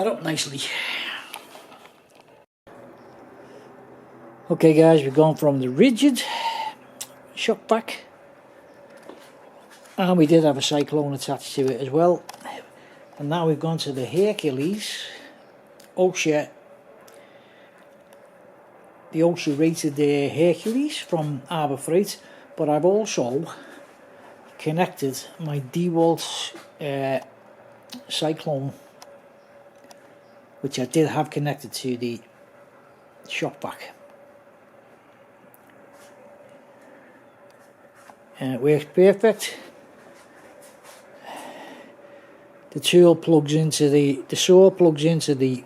Up nicely. Okay guys, we've gone from the rigid shock back, and we did have a Cyclone attached to it as well, and now we've gone to the Hercules OSHA, the OSHA rated Hercules from Harbour Freight, but I've also connected my DeWalt Cyclone, which I did have connected to the shock back. And it works perfect. The tool plugs into the saw plugs into the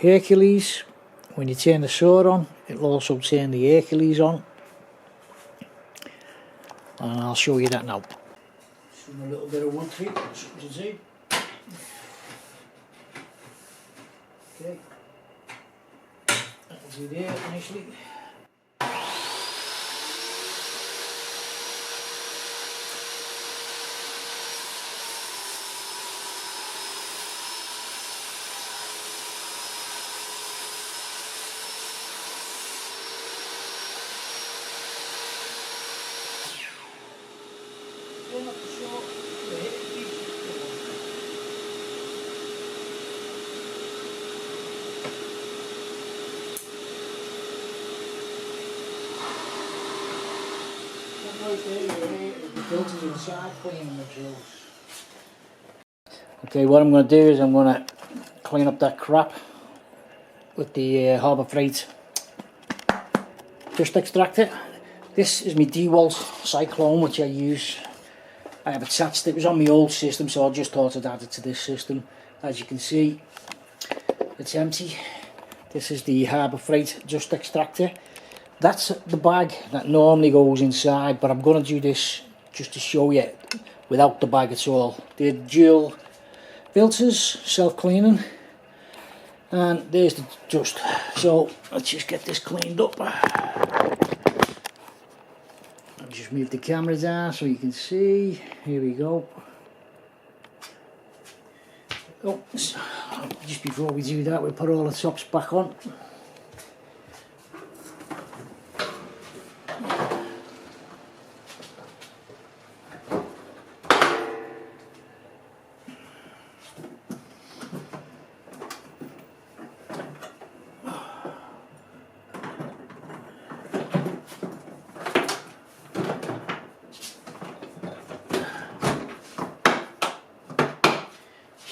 Hercules. When you turn the saw on, it'll also turn the Hercules on. And I'll show you that now. Just a little bit of wood through, something to see. Okay, that'll do there nicely. Okay, what I'm going to do is I'm going to clean up that crap with the Harbour Freight dust extractor. This is my DeWalt Cyclone, which I use. I have attached, it was on my old system, so I just thought I'd add it to this system. As you can see, it's empty. This is the Harbour Freight dust extractor. That's the bag that normally goes inside, but I'm going to do this just to show you without the bag at all. They're dual filters, self-cleaning, and there's the dust. So let's just get this cleaned up. I'll just move the camera down so you can see. Here we go. Oh, just before we do that, we'll put all the tops back on.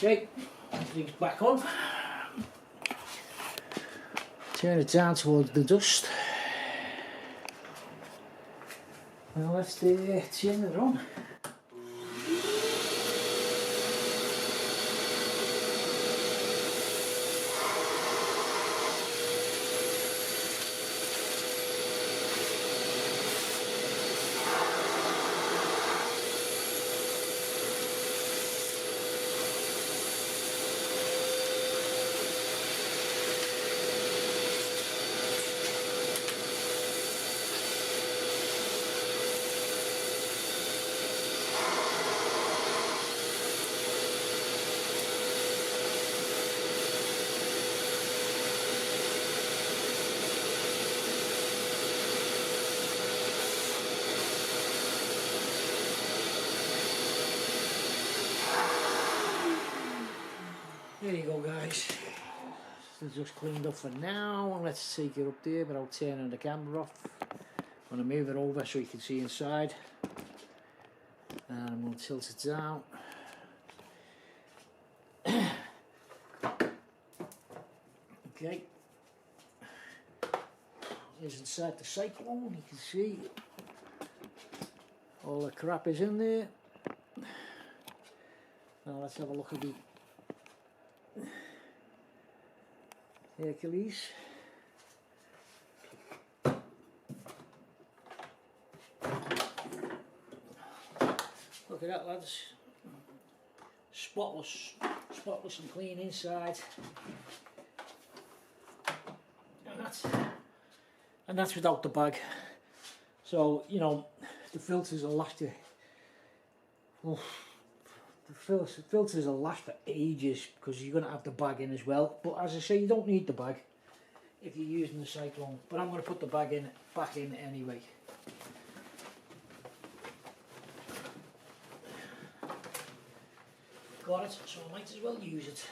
Okay, everything's back on. Turn it down towards the dust. Now let's turn it on. There you go guys, it's just cleaned up for now, and let's take it up there without turning the camera off. I'm going to move it over so you can see inside, and I'm going to tilt it down. Okay, here's inside the Cyclone, you can see all the crap is in there. Now let's have a look at the Hercules. Look at that lads, spotless and clean inside, and that's without the bag. So you know the filters will last you the filters will last for ages because you're going to have the bag in as well. But as I say, you don't need the bag if you're using the Cyclone. But I'm going to put the bag in, back in anyway. Got it, so I might as well use it.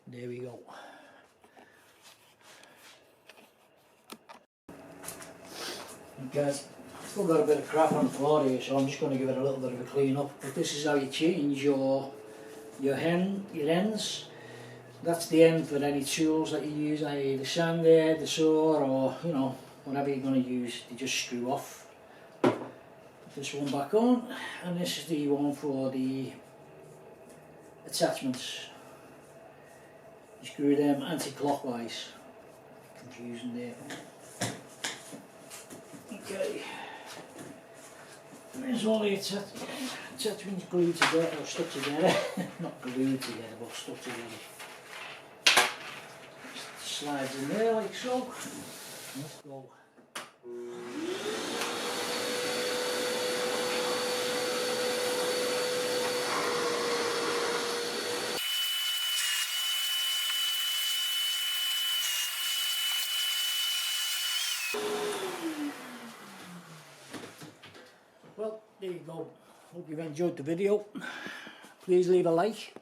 There we go. Guys, still got a bit of crap on the floor here, so I'm just going to give it a little bit of a clean up. But this is how you change your ends. That's the end for any tools that you use, i.e. the sander, the saw, or you know, whatever you're going to use. You just screw off. Put this one back on, and this is the one for the attachments. You screw them anti-clockwise. Confusing there. Okay. And there's all the attachments glued together, or stuck together. Not glued together, but stuck together. Slides in there like so. Let's go. Well, there you go. Hope you've enjoyed the video. Please leave a like,